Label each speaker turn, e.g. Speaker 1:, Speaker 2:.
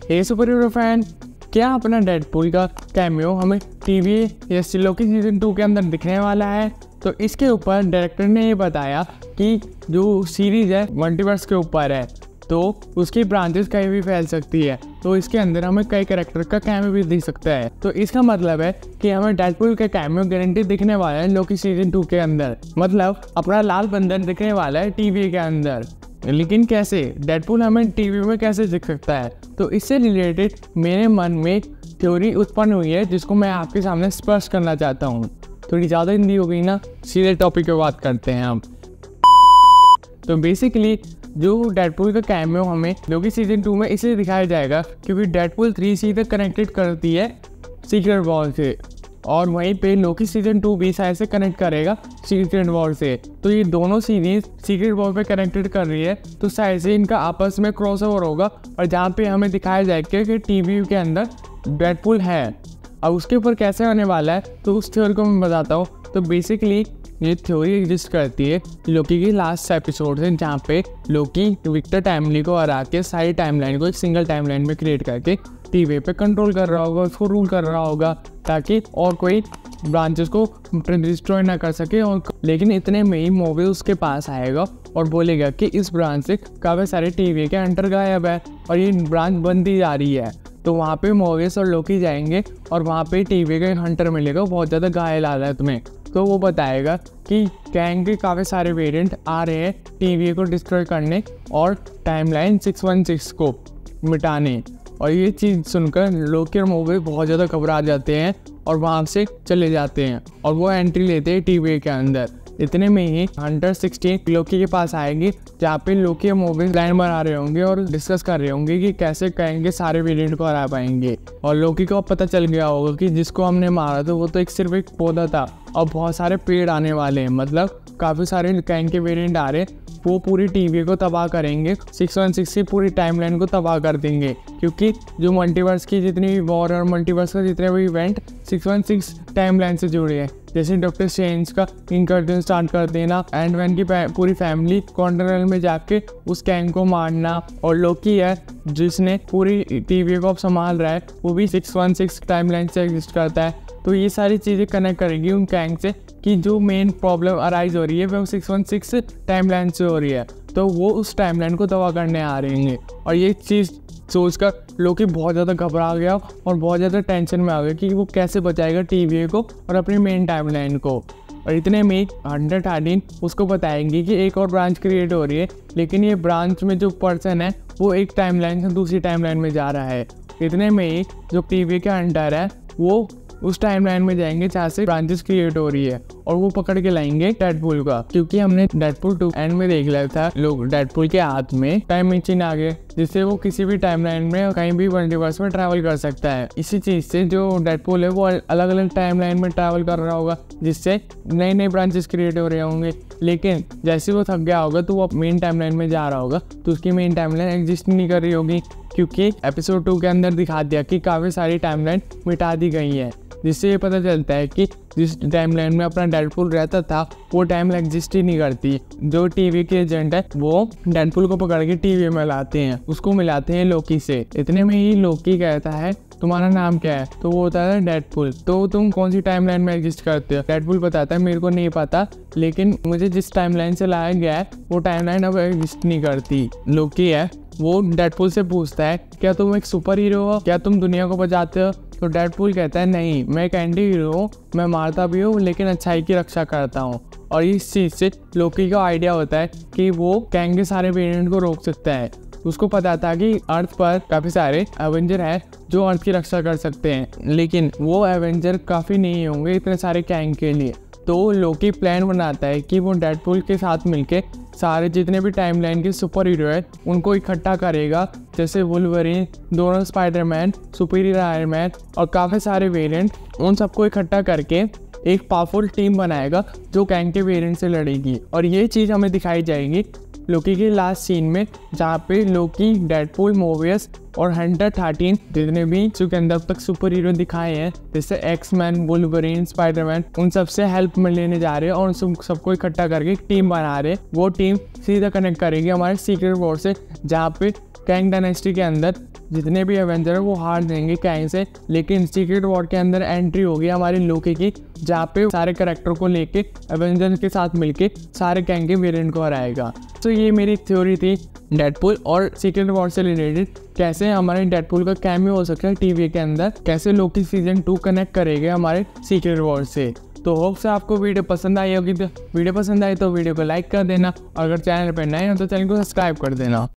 Speaker 1: हे super hero fan, क्या अपना Deadpool का कैमियो हमें टीवी या लोकी सीजन 2 के अंदर दिखने वाला है? तो इसके ऊपर डायरेक्टर ने ये बताया कि जो सीरीज है मल्टीवर्स के ऊपर है, तो उसकी ब्रांचेस कहीं भी फैल सकती है, तो इसके अंदर हमें कई कैरेक्टर का कैमियो भी दिख सकता है। तो इसका मतलब है कि हमें डेडपूल का कैमियो गारंटी दिखने वाला है लोकी सीजन 2 के अंदर। मतलब अपना लाल बंधन दिखने वाला है टीवी के अंदर। लेकिन कैसे डेडपूल हमें टीवी में कैसे दिख सकता है? तो इससे रिलेटेड मेरे मन में थ्योरी उत्पन्न हुई है, जिसको मैं आपके सामने स्पष्ट करना चाहता हूँ। थोड़ी ज़्यादा हिंदी हो गई ना, सीधे टॉपिक पे बात करते हैं हम। तो बेसिकली जो डेडपूल का कैमियो हमें लोकी सीजन 2 में इसलिए दिखाया जाएगा क्योंकि डेडपूल 3 सीधे कनेक्टेड करती है सीक्रेट वॉर से, और वहीं पे लोकी सीजन 2 भी शायद से कनेक्ट करेगा सीक्रेट वॉर से। तो ये दोनों सीरीज सीक्रेट वॉर पे कनेक्टेड कर रही है, तो शायद से इनका आपस में क्रॉसओवर होगा, और जहाँ पे हमें दिखाया जाएगा कि टीवी के अंदर डेडपूल है। अब उसके ऊपर कैसे आने वाला है, तो उस थ्योरी को मैं बताता हूँ। तो बेसिकली ये थ्योरी एग्जिस्ट करती है लोकी की लास्ट एपिसोड से, जहाँ पे लोकी विक्टर टाइमली को हरा के सारी टाइमलाइन को एक सिंगल टाइमलाइन में क्रिएट करके टीवी पे कंट्रोल कर रहा होगा, उसको रूल कर रहा होगा, ताकि और कोई ब्रांचेस को डिस्ट्रॉय ना कर सके। और लेकिन इतने में ही मोबिल उसके पास आएगा और बोलेगा कि इस ब्रांच से काफ़ी सारे टीवी के हंटर गायब है और ये ब्रांच बनती जा रही है। तो वहाँ पे मोबिस और लोकी जाएंगे और वहाँ पे टीवी का एक हंटर मिलेगा, बहुत ज़्यादा घायल हालत में। तो वो बताएगा कि कैंग के काफ़ी सारे वेरिएंट आ रहे हैं टीवी को डिस्ट्रॉय करने और टाइमलाइन 616 को मिटाने। और ये चीज़ सुनकर लोकी और मोबिल बहुत ज़्यादा घबरा जाते हैं और वहाँ से चले जाते हैं और वो एंट्री लेते हैं टीवी के अंदर। इतने में ही हंटर 16 लोकी के पास आएंगे, जहाँ पे लोकी और मोबिल प्लान बना रहे होंगे और डिस्कस कर रहे होंगे कि कैसे कहेंगे सारे वेरिएंट को हरा पाएंगे। और लोकी को पता चल गया होगा कि जिसको हमने मारा था वो तो सिर्फ एक पौधा था और बहुत सारे पेड़ आने वाले हैं, मतलब काफ़ी सारे कैंग के वेरिएंट आ रहे हैं। वो पूरी टीवी को तबाह करेंगे, 616 की पूरी टाइमलाइन को तबाह कर देंगे, क्योंकि जो मल्टीवर्स की जितनी भी वॉर और मल्टीवर्स का जितने भी इवेंट 616 टाइमलाइन से जुड़े हैं। जैसे डॉक्टर स्ट्रेंज का इंकर्जन स्टार्ट कर देना, एंड मैन की पूरी फैमिली कॉन्टिनेंट में जाके उस कैंग को मारना, और लोकी है जिसने पूरी टीवी को अब संभाल रहा है, वो भी 616 टाइमलाइन से एग्जिस्ट करता है। तो ये सारी चीज़ें कनेक्ट करेंगी उन कैंग से कि जो मेन प्रॉब्लम अराइज हो रही है वो 616 टाइमलाइन से हो रही है, तो वो उस टाइमलाइन को तबाह करने आ रहे हैं। और ये चीज़ सोचकर लोकी बहुत ज़्यादा घबरा गया और बहुत ज़्यादा टेंशन में आ गया कि वो कैसे बचाएगा टीवी को और अपनी मेन टाइमलाइन को। और इतने में 113 उसको बताएंगे कि एक और ब्रांच क्रिएट हो रही है, लेकिन ये ब्रांच में जो पर्सन है वो एक टाइमलाइन से दूसरी टाइमलाइन में जा रहा है। इतने में ही जो टीवी के हंटर है वो उस टाइमलाइन में जाएंगे जहाँ से ब्रांचेस क्रिएट हो रही है, और वो पकड़ के लाएंगे डेडपूल का, क्योंकि हमने डेडपूल 2 एंड में देख लिया था लोग डेडपूल के हाथ में टाइम मशीन आ गए, जिससे वो किसी भी टाइमलाइन में कहीं भी मल्टीवर्स में ट्रैवल कर सकता है। इसी चीज़ से जो डेडपूल है वो अलग अलग टाइमलाइन में ट्रैवल कर रहा होगा, जिससे नए नए ब्रांचेस क्रिएट हो रहे होंगे। लेकिन जैसे वो थक गया होगा तो वो मेन टाइमलाइन में जा रहा होगा, तो उसकी मेन टाइमलाइन एग्जिस्ट नहीं कर रही होगी, क्योंकि एपिसोड 2 के अंदर दिखा दिया कि काफ़ी सारी टाइमलाइन मिटा दी गई है, जिससे ये पता चलता है कि जिस टाइमलाइन में अपना डेडपूल रहता था वो टाइमलाइन एग्जिस्ट ही नहीं करती। जो टीवी के एजेंट है वो डेडपूल को पकड़ के टीवी में लाते हैं, उसको मिलाते हैं लोकी से। इतने में ही लोकी कहता है तुम्हारा नाम क्या है? तो वो होता है डेडपूल। तो तुम कौन सी टाइमलाइन में एग्जिस्ट करते हो? डेडपूल बताता है मेरे को नहीं पता, लेकिन मुझे जिस टाइमलाइन से लाया गया है वो टाइमलाइन अब एग्जिस्ट नहीं करती। लोकी है वो डेडपूल से पूछता है क्या तुम एक सुपर हीरो हो, क्या तुम दुनिया को बचाते हो? तो डेडपूल कहता है नहीं, मैं एक एंटी हीरो हूँ, मैं मारता भी हूँ लेकिन अच्छाई की रक्षा करता हूँ। और इस चीज़ से लोकी का आइडिया होता है कि वो कैंग के सारे वेरिएंट को रोक सकता है। उसको पता था कि अर्थ पर काफ़ी सारे एवेंजर हैं जो अर्थ की रक्षा कर सकते हैं, लेकिन वो एवेंजर काफ़ी नहीं होंगे इतने सारे कैंग के लिए। तो लोकी प्लान बनाता है कि वो डेडपूल के साथ मिलके सारे जितने भी टाइमलाइन के सुपर हीरो है उनको इकट्ठा करेगा, जैसे वुल्वरीन, दोनों स्पाइडरमैन, सुपीरियर आयरन मैन और काफ़ी सारे वेरिएंट, उन सबको इकट्ठा करके एक पावरफुल टीम बनाएगा जो कैंग के वेरिएंट से लड़ेगी। और ये चीज़ हमें दिखाई जाएगी लोकी के लास्ट सीन में, जहाँ पे लोकी, डेडपूल, मोबियस और हंटर 13 जितने भी के अंदर अब तक सुपर हीरो दिखाए हैं, जैसे एक्स-मैन, वुल्वरीन, स्पाइडरमैन, उन सबसे हेल्प लेने जा रहे हैं और उन सबको इकट्ठा करके एक टीम बना रहे हैं। वो टीम सीधा कनेक्ट करेगी हमारे सीक्रेट वॉर से, जहाँ पे कैंग डायनेस्टी के अंदर जितने भी एवेंजर है वो हार देंगे कहीं से। लेकिन सीक्रेट वॉर के अंदर एंट्री होगी हमारे लोकी की, जहाँ पे सारे कैरेक्टर को लेके एवेंजर के साथ मिलके सारे गैंग के वेरिएंट को हराएगा। तो ये मेरी थ्योरी थी डेडपूल और सीक्रेट वॉर से रिलेटेड, कैसे हमारे डेडपूल का कैमियो हो सकता है टीवी के अंदर, कैसे लोकी सीजन 2 कनेक्ट करेगा हमारे सीक्रेट वॉर से। तो होप से आपको वीडियो पसंद आई होगी। तो वीडियो पसंद आई तो वीडियो को लाइक कर देना, और अगर चैनल पर नए हो तो चैनल को सब्सक्राइब कर देना।